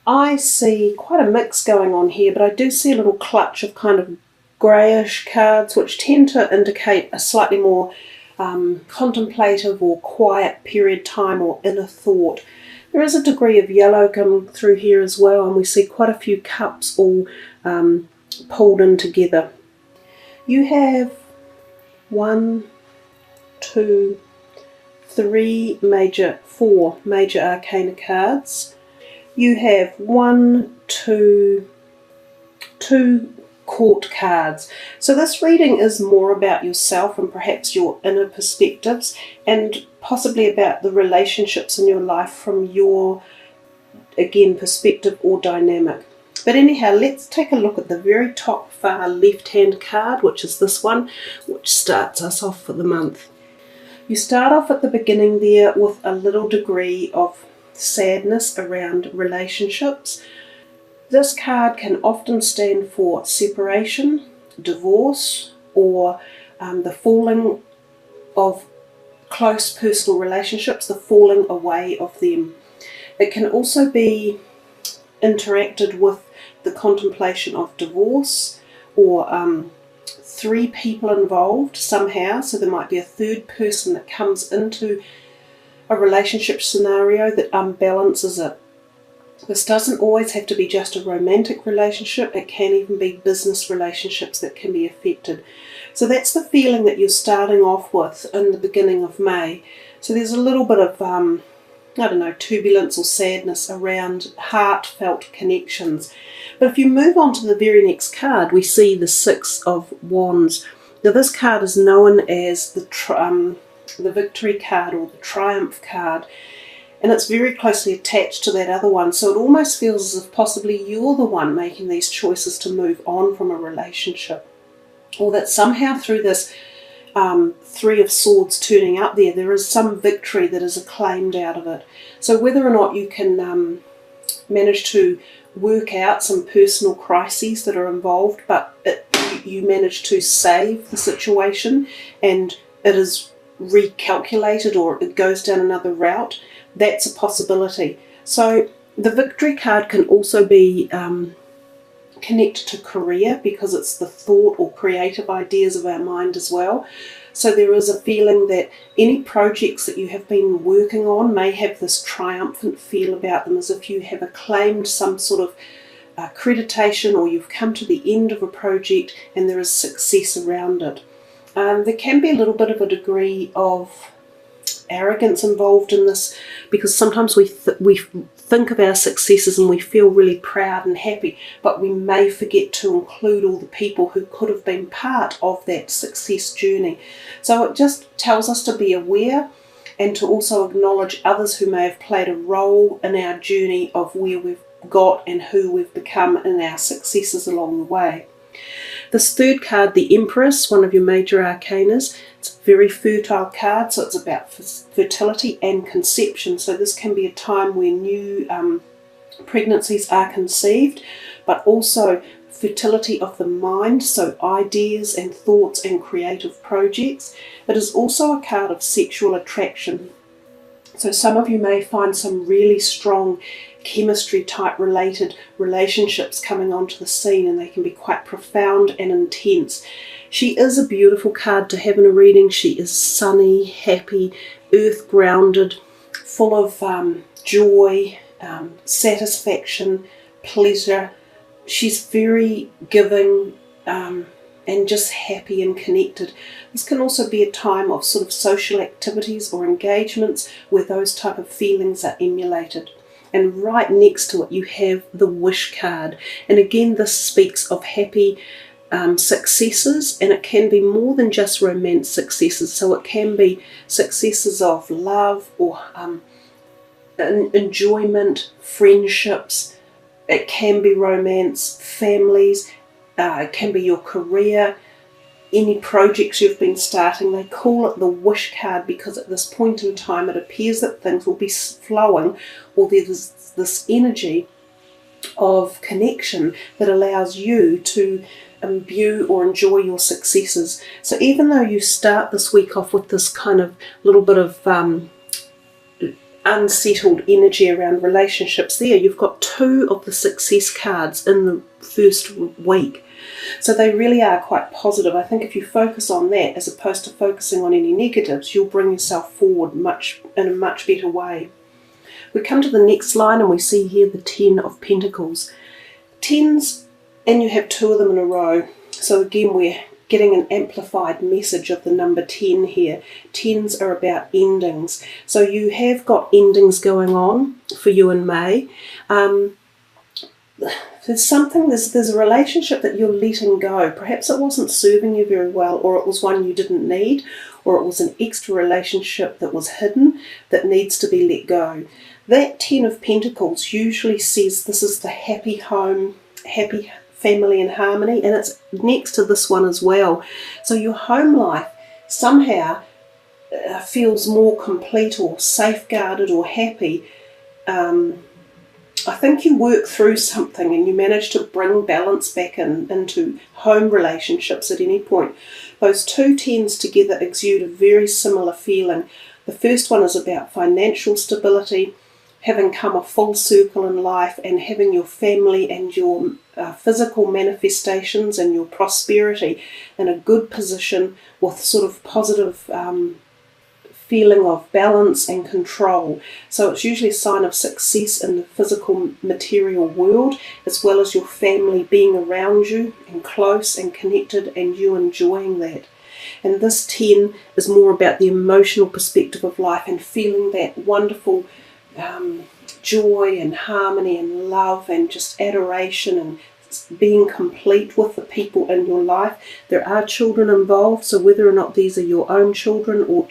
I see quite a mix going on here, but I do see a little clutch of kind of greyish cards, which tend to indicate a slightly more contemplative or quiet period time or inner thought. There is a degree of yellow coming through here as well, and we see quite a few cups all pulled in together. You have 1, 2, 3 major, 4 major arcana cards. You have 1, 2 court cards. So this reading is more about yourself and perhaps your inner perspectives, and possibly about the relationships in your life from your, again, perspective or dynamic. But anyhow, let's take a look at the very top far left-hand card, which is this one, which starts us off for the month. You start off at the beginning there with a little degree of sadness around relationships. This card can often stand for separation, divorce, or the falling of close personal relationships, the falling away of them. It can also be interacted with the contemplation of divorce, or 3 people involved somehow, so there might be a third person that comes into a relationship scenario that unbalances it. This doesn't always have to be just a romantic relationship, it can even be business relationships that can be affected. So that's the feeling that you're starting off with in the beginning of May. So there's a little bit of, turbulence or sadness around heartfelt connections. But if you move on to the very next card, we see the 6 of Wands. Now this card is known as the victory card or the triumph card, and it's very closely attached to that other one, so it almost feels as if possibly you're the one making these choices to move on from a relationship, or that somehow through this 3 of Swords turning up there is some victory that is acclaimed out of it. So whether or not you can manage to work out some personal crises that are involved, but you manage to save the situation and it is recalculated or it goes down another route, that's a possibility. So the victory card can also be connected to career, because it's the thought or creative ideas of our mind as well. So there is a feeling that any projects that you have been working on may have this triumphant feel about them, as if you have acclaimed some sort of accreditation, or you've come to the end of a project and there is success around it. There can be a little bit of a degree of arrogance involved in this, because sometimes we think of our successes and we feel really proud and happy, but we may forget to include all the people who could have been part of that success journey. So it just tells us to be aware and to also acknowledge others who may have played a role in our journey of where we've got and who we've become in our successes along the way. This third card, the Empress, one of your major arcanas, it's a very fertile card, so it's about fertility and conception. So this can be a time where new pregnancies are conceived, but also fertility of the mind, so ideas and thoughts and creative projects. It is also a card of sexual attraction. So some of you may find some really strong chemistry type related relationships coming onto the scene, and they can be quite profound and intense. She is a beautiful card to have in a reading. She is sunny, happy, earth grounded, full of joy, satisfaction, pleasure. She's very giving and just happy and connected. This can also be a time of sort of social activities or engagements where those type of feelings are emulated. And right next to it you have the Wish card, and again this speaks of happy successes, and it can be more than just romance successes. So it can be successes of love or enjoyment, friendships, it can be romance, families, it can be your career, any projects you've been starting. They call it the Wish card because at this point in time it appears that things will be flowing, or there's this energy of connection that allows you to imbue or enjoy your successes. So even though you start this week off with this kind of little bit of unsettled energy around relationships there. You've got 2 of the success cards in the first week. So they really are quite positive. I think if you focus on that as opposed to focusing on any negatives, you'll bring yourself forward in a much better way. We come to the next line and we see here the 10 of Pentacles. 10s, and you have 2 of them in a row. So again, we're getting an amplified message of the number 10 here. 10s are about endings. So you have got endings going on for you in May. There's a relationship that you're letting go. Perhaps it wasn't serving you very well, or it was one you didn't need, or it was an extra relationship that was hidden that needs to be let go. That 10 of Pentacles usually says this is the happy home, happy family and harmony, and it's next to this one as well. So your home life somehow feels more complete or safeguarded or happy. I think you work through something and you manage to bring balance back into home relationships at any point. Those 2 10s together exude a very similar feeling. The first one is about financial stability, having come a full circle in life, and having your family and your physical manifestations and your prosperity in a good position with sort of positive feeling of balance and control. So it's usually a sign of success in the physical material world, as well as your family being around you and close and connected and you enjoying that. And this 10 is more about the emotional perspective of life and feeling that wonderful joy and harmony and love and just adoration and being complete with the people in your life. There are children involved, so whether or not these are your own children or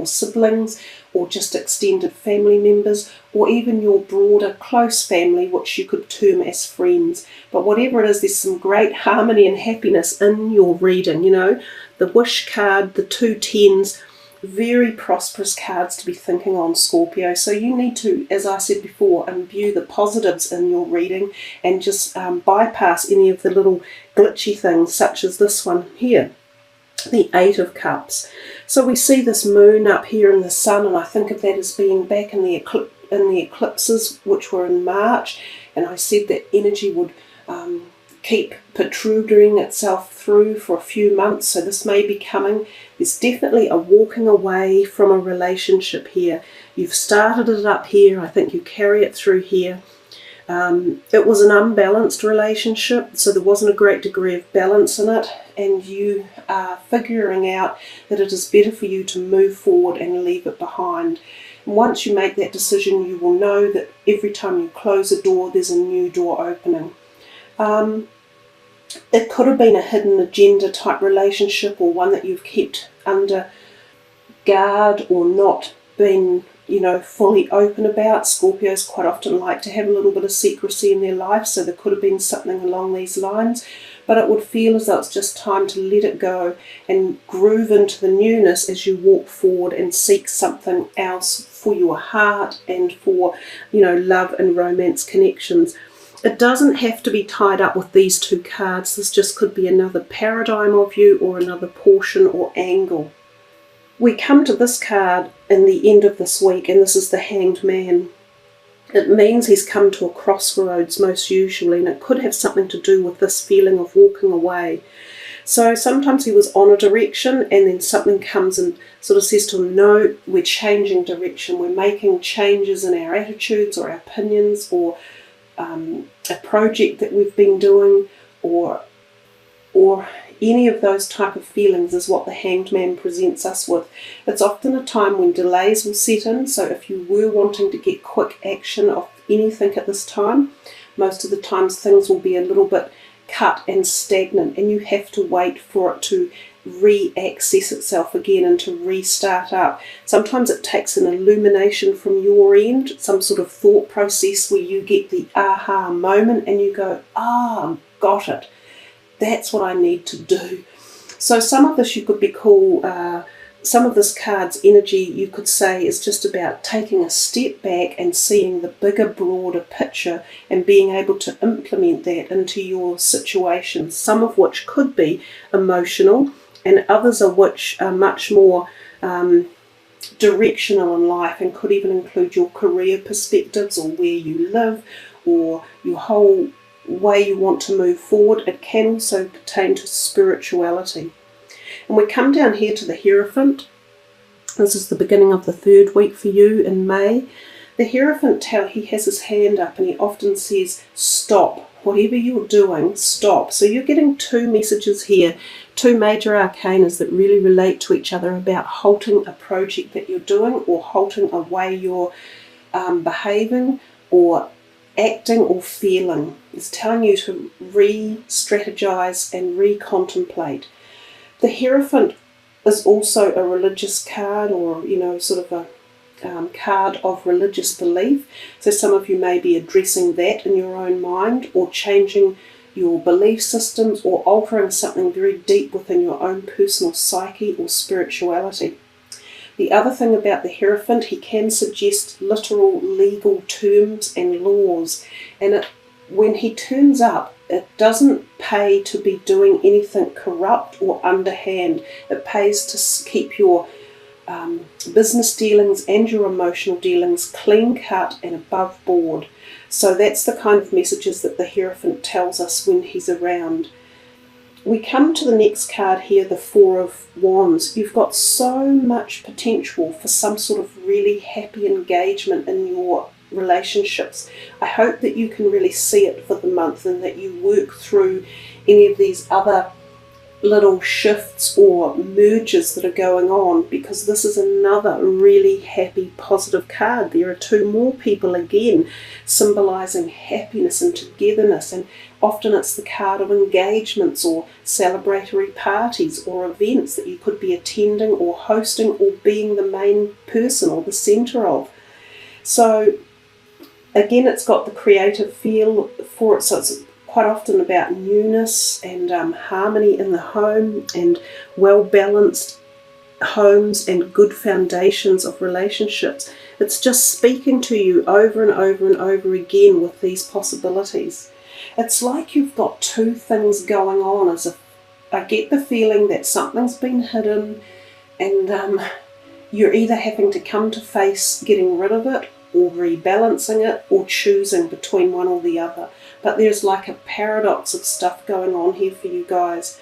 siblings or just extended family members, or even your broader close family, which you could term as friends. But whatever it is, there's some great harmony and happiness in your reading. You know, the wish card, the 2 10s, very prosperous cards to be thinking on, Scorpio. So you need to, as I said before, imbue the positives in your reading and just bypass any of the little glitchy things, such as this one here, the 8 of Cups. So we see this moon up here in the sun, and I think of that as being back in the eclipses, which were in March, and I said that energy would keep protruding itself through for a few months, so this may be coming. There's definitely a walking away from a relationship here. You've started it up here, I think you carry it through here. It was an unbalanced relationship, so there wasn't a great degree of balance in it, and you are figuring out that it is better for you to move forward and leave it behind. And once you make that decision, you will know that every time you close a door, there's a new door opening. It could have been a hidden agenda type relationship, or one that you've kept under guard or not been, fully open about. Scorpios quite often like to have a little bit of secrecy in their life, so there could have been something along these lines. But it would feel as though it's just time to let it go and groove into the newness as you walk forward and seek something else for your heart and for, love and romance connections. It doesn't have to be tied up with these 2 cards. This just could be another paradigm of you or another portion or angle. We come to this card in the end of this week, and this is the Hanged Man. It means he's come to a crossroads most usually, and it could have something to do with this feeling of walking away. So sometimes he was on a direction, and then something comes and sort of says to him, no, we're changing direction. We're making changes in our attitudes or our opinions, or a project that we've been doing, or any of those type of feelings is what the Hanged Man presents us with. It's often a time when delays will set in, so if you were wanting to get quick action of anything at this time, most of the times things will be a little bit cut and stagnant, and you have to wait for it to re-access itself again and to restart up. Sometimes it takes an illumination from your end, some sort of thought process where you get the aha moment and you go, got it. That's what I need to do. So some of this you could be some of this card's energy you could say is just about taking a step back and seeing the bigger, broader picture and being able to implement that into your situation, some of which could be emotional and others of which are much more directional in life, and could even include your career perspectives or where you live or your whole way you want to move forward. It can also pertain to spirituality. And we come down here to the Hierophant. This is the beginning of the 3rd week for you in May. The Hierophant, he has his hand up and he often says, stop. Whatever you're doing, stop. So you're getting 2 messages here, 2 major arcanas that really relate to each other about halting a project that you're doing, or halting a way you're behaving or acting or feeling. It's telling you to re-strategize and re-contemplate. The Hierophant is also a religious card, or, sort of a card of religious belief. So some of you may be addressing that in your own mind, or changing your belief systems, or altering something very deep within your own personal psyche or spirituality. The other thing about the Hierophant, he can suggest literal legal terms and laws, and when he turns up, it doesn't pay to be doing anything corrupt or underhand. It pays to keep your business dealings and your emotional dealings clean cut and above board. So that's the kind of messages that the Hierophant tells us when he's around. We come to the next card here, the 4 of Wands. You've got so much potential for some sort of really happy engagement in your relationships. I hope that you can really see it for the month, and that you work through any of these other little shifts or mergers that are going on, because this is another really happy, positive card. There are 2 more people again, symbolizing happiness and togetherness, and often it's the card of engagements or celebratory parties or events that you could be attending or hosting or being the main person or the center of. So again, it's got the creative feel for it, so it's quite often about newness and harmony in the home, and well-balanced homes and good foundations of relationships. It's just speaking to you over and over and over again with these possibilities. It's like you've got 2 things going on, as if I get the feeling that something's been hidden, and you're either having to come to face getting rid of it, or rebalancing it, or choosing between one or the other. But there's like a paradox of stuff going on here for you guys.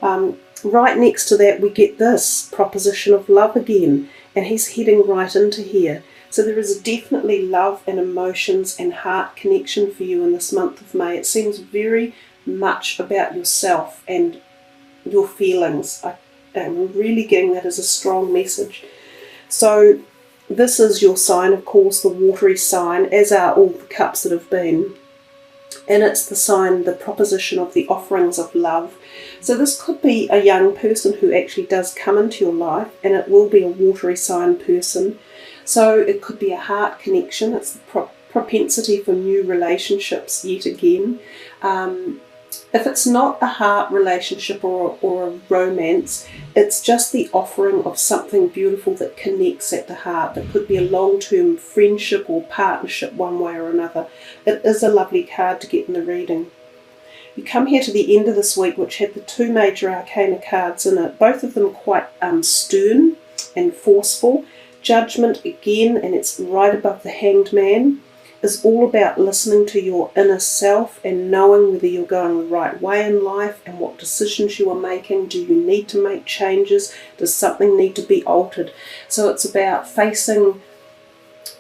Right next to that, we get this proposition of love again, and he's heading right into here. So there is definitely love and emotions and heart connection for you in this month of May. It seems very much about yourself and your feelings. I'm really getting that as a strong message. So this is your sign, of course, the watery sign, as are all the cups that have been. And it's the sign, the proposition of the offerings of love. So this could be a young person who actually does come into your life, and it will be a watery sign person. So it could be a heart connection. It's the propensity for new relationships yet again. If it's not a heart relationship or a romance, it's just the offering of something beautiful that connects at the heart. That could be a long-term friendship or partnership one way or another. It is a lovely card to get in the reading. You come here to the end of this week, which had the 2 major arcana cards in it, both of them quite stern and forceful. Judgment again, and it's right above the Hanged Man, is all about listening to your inner self and knowing whether you're going the right way in life and what decisions you are making. Do you need to make changes? Does something need to be altered? So it's about facing,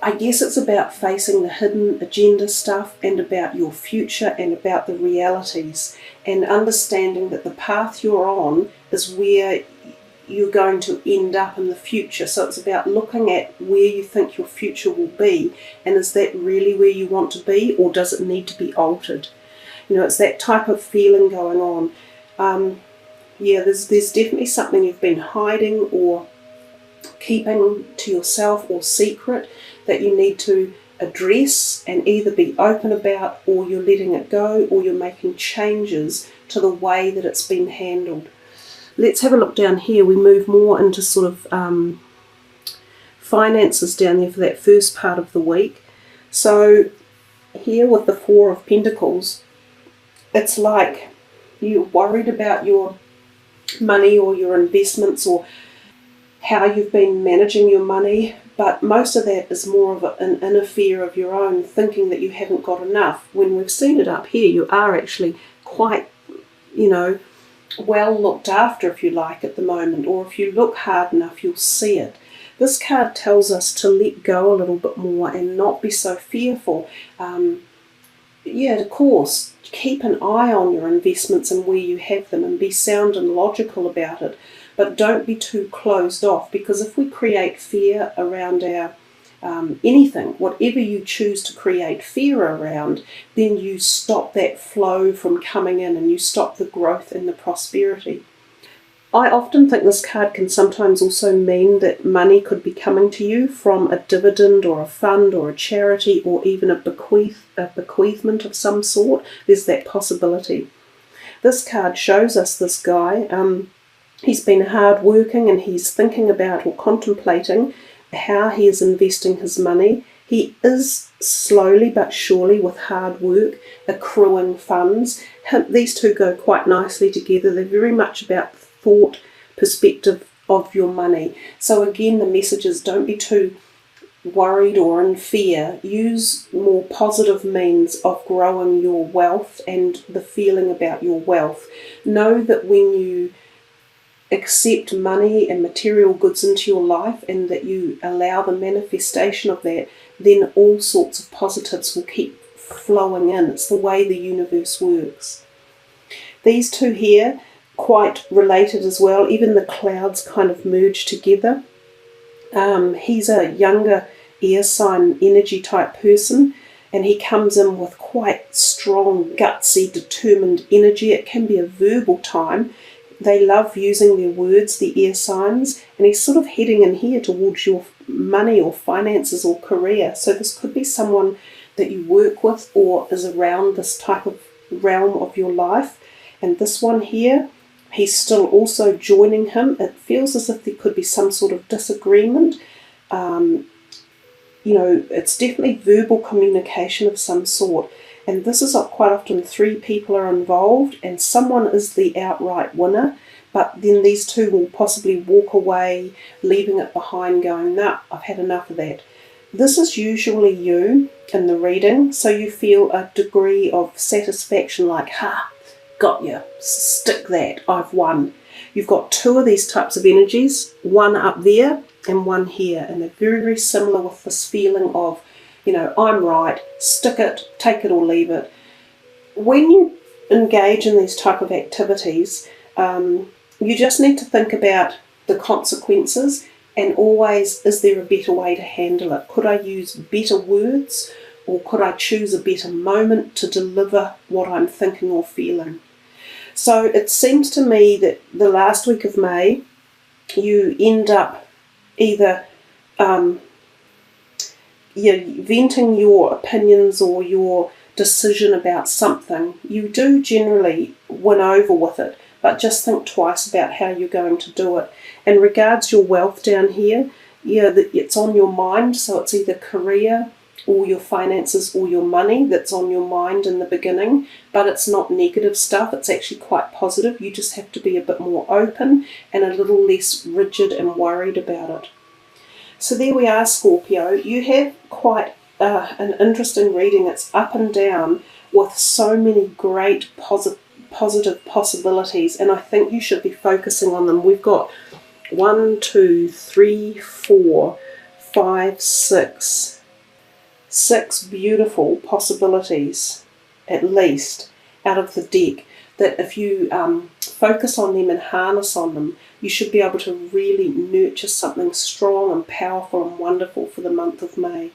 I guess it's about facing the hidden agenda stuff, and about your future, and about the realities, and understanding that the path you're on is where you're going to end up in the future. So it's about looking at where you think your future will be, and is that really where you want to be, or does it need to be altered? It's that type of feeling going on. There's definitely something you've been hiding or keeping to yourself or secret that you need to address and either be open about, or you're letting it go, or you're making changes to the way that it's been handled. Let's have a look down here. We move more into sort of finances down there for that first part of the week. So here with the 4 of Pentacles, it's like you're worried about your money or your investments, or how you've been managing your money, but most of that is more of an inner fear of your own, thinking that you haven't got enough. When we've seen it up here, you are actually quite, well looked after, if you like, at the moment, or if you look hard enough, you'll see it. This card tells us to let go a little bit more and not be so fearful. Of course, keep an eye on your investments and where you have them, and be sound and logical about it. But don't be too closed off, because if we create fear around our anything, whatever you choose to create fear around, then you stop that flow from coming in, and you stop the growth and the prosperity. I often think this card can sometimes also mean that money could be coming to you from a dividend or a fund or a charity, or even a bequeathment of some sort. There's that possibility. This card shows us this guy. He's been hard working, and he's thinking about or contemplating how he is investing his money. He is slowly but surely, with hard work, accruing funds. These two go quite nicely together. They're very much about thought, perspective of your money. So again, the message is, don't be too worried or in fear. Use more positive means of growing your wealth and the feeling about your wealth. Know that when you accept money and material goods into your life, and that you allow the manifestation of that, then all sorts of positives will keep flowing in. It's the way the universe works. These two here, quite related as well. Even the clouds kind of merge together. He's a younger air sign energy type person, and he comes in with quite strong, gutsy, determined energy. It can be a verbal time. They love using their words, the air signs, and he's sort of heading in here towards your money or finances or career. So this could be someone that you work with or is around this type of realm of your life. And this one here, he's still also joining him. It feels as if there could be some sort of disagreement. It's definitely verbal communication of some sort. And this is quite often 3 people are involved, and someone is the outright winner, but then these two will possibly walk away, leaving it behind, going, nah, I've had enough of that. This is usually you in the reading, so you feel a degree of satisfaction, like, got you, stick that, I've won. You've got 2 of these types of energies, one up there and one here, and they're very, very similar with this feeling of, I'm right, stick it, take it or leave it. When you engage in these type of activities, you just need to think about the consequences, and always, is there a better way to handle it? Could I use better words, or could I choose a better moment to deliver what I'm thinking or feeling? So it seems to me that the last week of May, you end up either venting your opinions or your decision about something. You do generally win over with it, but just think twice about how you're going to do it. And regards your wealth down here, it's on your mind, so it's either career or your finances or your money that's on your mind in the beginning, but it's not negative stuff. It's actually quite positive. You just have to be a bit more open and a little less rigid and worried about it. So there we are, Scorpio. You have quite an interesting reading. It's up and down with so many great positive possibilities, and I think you should be focusing on them. We've got 1, 2, 3, 4, 5, 6 beautiful possibilities, at least, out of the deck, that if you focus on them and harness on them, you should be able to really nurture something strong and powerful and wonderful for the month of May.